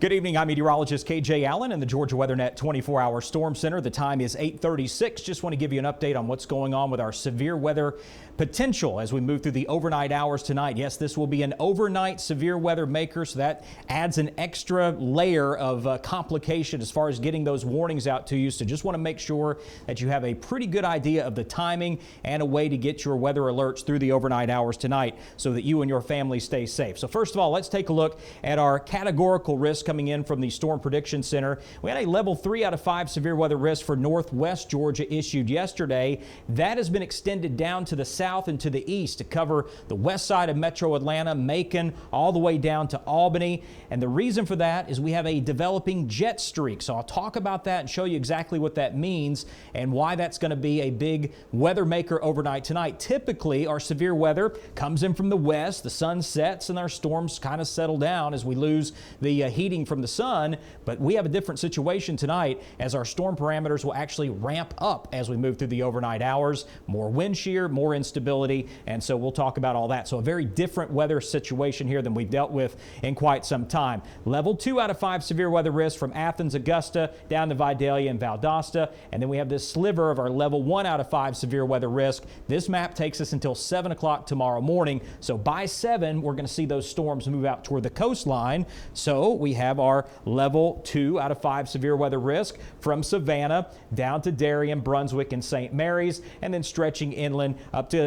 Good evening. I'm meteorologist KJ Allen in the Georgia WeatherNet 24-hour Storm Center. The time is 8:36. Just want to give you an update on what's going on with our severe weather potential as we move through the overnight hours tonight. Yes, this will be an overnight severe weather maker, so that adds an extra layer of complication as far as getting those warnings out to you. So just want to make sure that you have a pretty good idea of the timing and a way to get your weather alerts through the overnight hours tonight so that you and your family stay safe. So first of all, let's take a look at our categorical risk coming in from the Storm Prediction Center. We had a level 3 out of 5 severe weather risk for northwest Georgia issued yesterday. That has been extended down to the south and to the east to cover the west side of metro Atlanta, Macon, all the way down to Albany. And the reason for that is we have a developing jet streak. So I'll talk about that and show you exactly what that means and why that's going to be a big weather maker overnight tonight. Typically, our severe weather comes in from the west, the sun sets, and our storms kind of settle down as we lose the heating from the sun. But we have a different situation tonight as our storm parameters will actually ramp up as we move through the overnight hours. More wind shear, more instability, and so we'll talk about all that. So a very different weather situation here than we've dealt with in quite some time. Level 2 out of 5 severe weather risk from Athens, Augusta, down to Vidalia and Valdosta. And then we have this sliver of our level 1 out of 5 severe weather risk. This map takes us until 7 o'clock tomorrow morning. So by 7, we're going to see those storms move out toward the coastline. So we have our level 2 out of 5 severe weather risk from Savannah down to Darien, Brunswick, and St. Mary's, and then stretching inland up to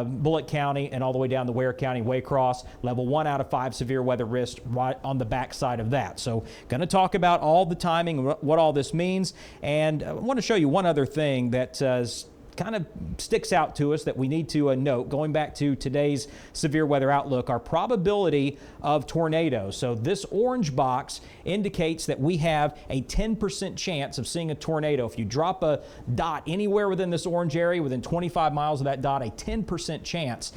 Bullitt County and all the way down to Ware County, Waycross. Level 1 out of 5 severe weather risk right on the backside of that. So going to talk about all the timing, what all this means, and I want to show you one other thing that kind of sticks out to us that we need to note. Going back to today's severe weather outlook, our probability of tornadoes. So this orange box indicates that we have a 10% chance of seeing a tornado. If you drop a dot anywhere within this orange area, within 25 miles of that dot, a 10% chance.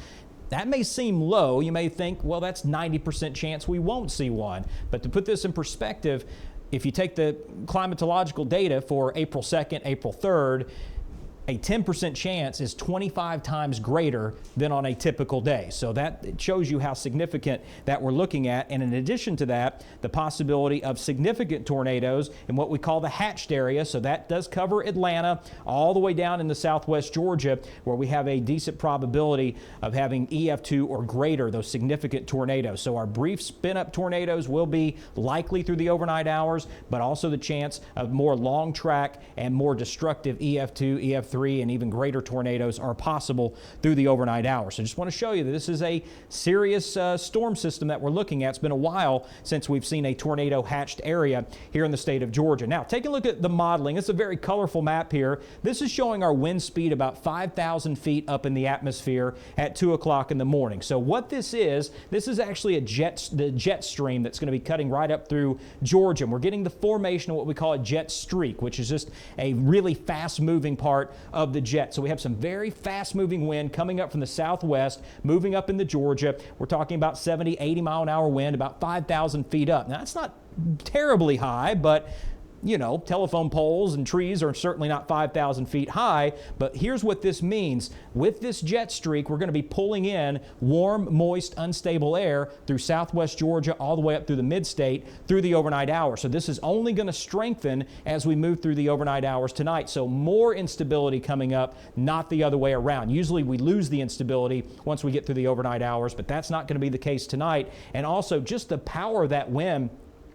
That may seem low. You may think, well, that's 90% chance we won't see one. But to put this in perspective, if you take the climatological data for April 2nd, April 3rd, a 10% chance is 25 times greater than on a typical day. So that shows you how significant that we're looking at. And in addition to that, the possibility of significant tornadoes in what we call the hatched area. So that does cover Atlanta all the way down in the southwest Georgia, where we have a decent probability of having EF2 or greater, those significant tornadoes. So our brief spin-up tornadoes will be likely through the overnight hours, but also the chance of more long track and more destructive EF2, EF3, and even greater tornadoes are possible through the overnight hours. So just want to show you that this is a serious storm system that we're looking at. It's been a while since we've seen a tornado hatched area here in the state of Georgia. Now, take a look at the modeling. It's a very colorful map here. This is showing our wind speed about 5,000 feet up in the atmosphere at 2 o'clock in the morning. So what this is actually the jet stream that's going to be cutting right up through Georgia. And we're getting the formation of what we call a jet streak, which is just a really fast-moving part of the jet. So we have some very fast-moving wind coming up from the southwest, moving up into Georgia. We're talking about 70, 80 mile an hour wind, about 5,000 feet up. Now, that's not terribly high, but you know, telephone poles and trees are certainly not 5,000 feet high, but here's what this means. With this jet streak, we're going to be pulling in warm, moist, unstable air through southwest Georgia all the way up through the mid-state through the overnight hours. So this is only going to strengthen as we move through the overnight hours tonight. So more instability coming up, not the other way around. Usually we lose the instability once we get through the overnight hours, but that's not going to be the case tonight. And also just the power of that wind.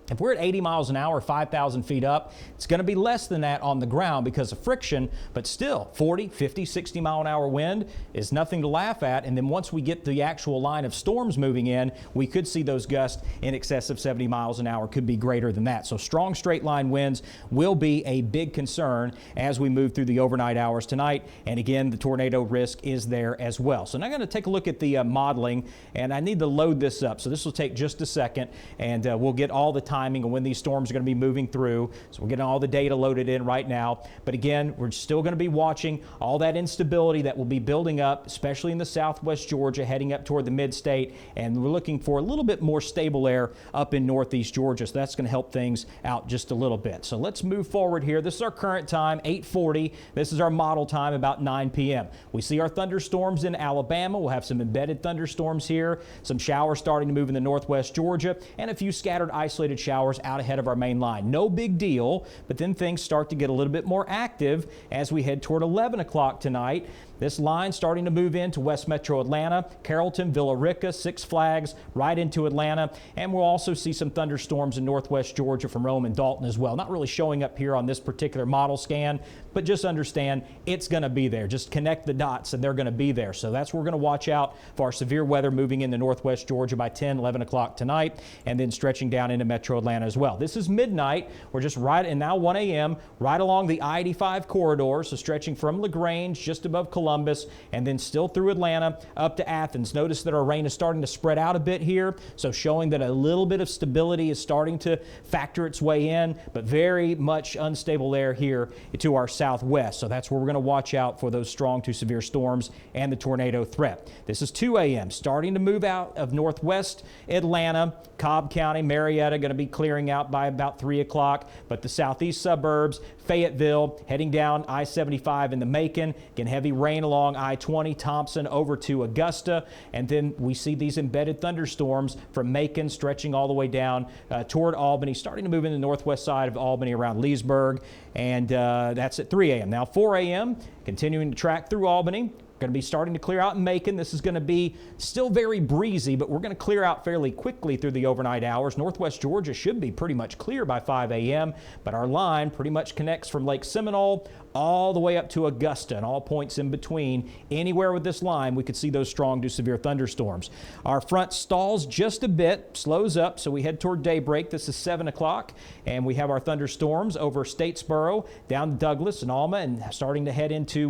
If we're at 80 miles an hour, 5,000 feet up, it's going to be less than that on the ground because of friction, but still 40, 50, 60 mile an hour wind is nothing to laugh at. And then once we get the actual line of storms moving in, we could see those gusts in excess of 70 miles an hour, could be greater than that. So strong straight line winds will be a big concern as we move through the overnight hours tonight. And again, the tornado risk is there as well. So now I'm going to take a look at the modeling, and I need to load this up. So this will take just a second, and we'll get all the timing and when these storms are going to be moving through. So we're getting all the data loaded in right now. But again, we're still going to be watching all that instability that will be building up, especially in the southwest Georgia, heading up toward the mid-state. And we're looking for a little bit more stable air up in northeast Georgia. So that's going to help things out just a little bit. So let's move forward here. This is our current time, 8:40. This is our model time, about 9 p.m. We see our thunderstorms in Alabama. We'll have some embedded thunderstorms here, some showers starting to move in the northwest Georgia, and a few scattered isolated showers out ahead of our main line. No big deal, but then things start to get a little bit more active as we head toward 11 o'clock tonight. This line starting to move into West Metro Atlanta, Carrollton, Villa Rica, Six Flags, right into Atlanta. And we'll also see some thunderstorms in northwest Georgia from Rome and Dalton as well. Not really showing up here on this particular model scan, but just understand it's going to be there. Just connect the dots and they're going to be there. So that's where we're going to watch out for our severe weather moving into northwest Georgia by 10, 11 o'clock tonight, and then stretching down into Metro Atlanta as well. This is midnight. We're just right, and now 1 a.m., right along the I-85 corridor, so stretching from LaGrange just above Columbus, and then still through Atlanta up to Athens. Notice that our rain is starting to spread out a bit here, so showing that a little bit of stability is starting to factor its way in, but very much unstable air here to our southwest. So that's where we're going to watch out for those strong to severe storms and the tornado threat. This is 2 a.m. starting to move out of northwest Atlanta, Cobb County, Marietta going to be clearing out by about 3 o'clock, but the southeast suburbs, Fayetteville, heading down I-75 into Macon. Again, heavy rain along I-20, Thompson over to Augusta, and then we see these embedded thunderstorms from Macon stretching all the way down toward Albany, starting to move in the northwest side of Albany around Leesburg, and that's at 3 a.m. Now 4 a.m., continuing to track through Albany. Going to be starting to clear out in Macon. This is going to be still very breezy, but we're going to clear out fairly quickly through the overnight hours. Northwest Georgia should be pretty much clear by 5 a.m., but our line pretty much connects from Lake Seminole all the way up to Augusta and all points in between. Anywhere with this line, we could see those strong to severe thunderstorms. Our front stalls just a bit, slows up, so we head toward daybreak. This is 7 o'clock, and we have our thunderstorms over Statesboro, down to Douglas and Alma, and starting to head into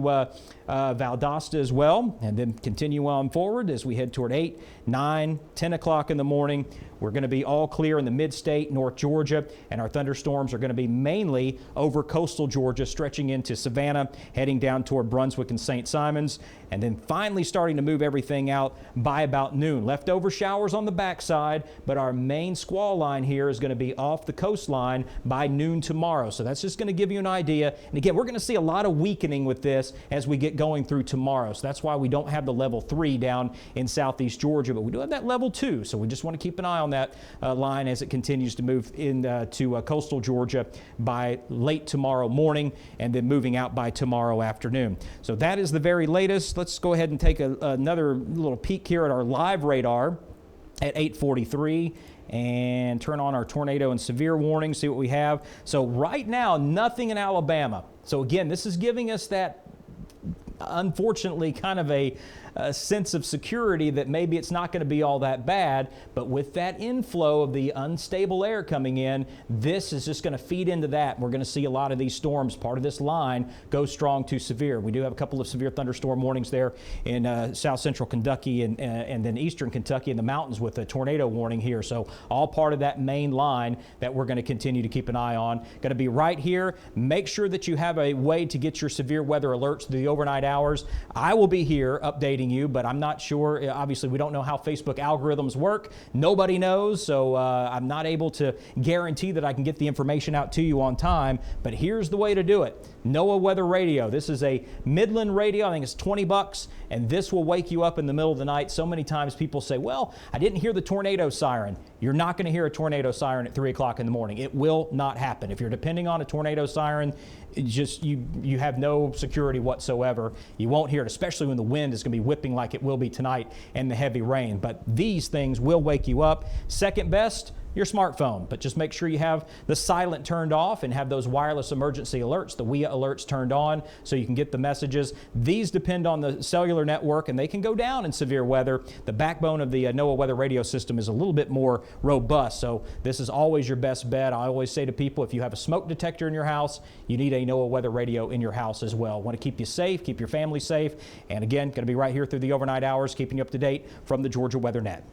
Valdosta as well, and then continue on forward as we head toward 8, 9, 10 o'clock in the morning. We're going to be all clear in the mid-state, North Georgia, and our thunderstorms are going to be mainly over coastal Georgia, stretching into Savannah, heading down toward Brunswick and St. Simons, and then finally starting to move everything out by about noon. Leftover showers on the backside, but our main squall line here is going to be off the coastline by noon tomorrow. So that's just going to give you an idea. And again, we're going to see a lot of weakening with this as we get going through tomorrow. So that's why we don't have the level 3 down in southeast Georgia, but we do have that level 2. So we just want to keep an eye on that line as it continues to move into coastal Georgia by late tomorrow morning and then moving out by tomorrow afternoon. So that is the very latest. Let's go ahead and take another little peek here at our live radar at 8:43 and turn on our tornado and severe warning, see what we have. So right now, nothing in Alabama. So again, this is giving us that, unfortunately, kind of a sense of security that maybe it's not going to be all that bad, but with that inflow of the unstable air coming in, this is just going to feed into that. We're going to see a lot of these storms, part of this line, go strong to severe. We do have a couple of severe thunderstorm warnings there in south central Kentucky and then eastern Kentucky in the mountains with a tornado warning here. So all part of that main line that we're going to continue to keep an eye on. Going to be right here. Make sure that you have a way to get your severe weather alerts through the overnight hours. I will be here updating you, but I'm not sure. Obviously, we don't know how Facebook algorithms work. Nobody knows, so I'm not able to guarantee that I can get the information out to you on time, but here's the way to do it. NOAA Weather Radio. This is a Midland radio. I think it's $20, and this will wake you up in the middle of the night. So many times people say, well, I didn't hear the tornado siren. You're not going to hear a tornado siren at 3 o'clock in the morning. It will not happen. If you're depending on a tornado siren, you have no security whatsoever. You won't hear it, especially when the wind is going to be whipping like it will be tonight and the heavy rain. But these things will wake you up. Second best, your smartphone, but just make sure you have the silent turned off and have those wireless emergency alerts, the WIA alerts turned on so you can get the messages. These depend on the cellular network and they can go down in severe weather. The backbone of the NOAA Weather Radio system is a little bit more robust, so this is always your best bet. I always say to people, if you have a smoke detector in your house, you need a NOAA Weather Radio in your house as well. Want to keep you safe, keep your family safe, and again, going to be right here through the overnight hours, keeping you up to date from the Georgia Weather Net.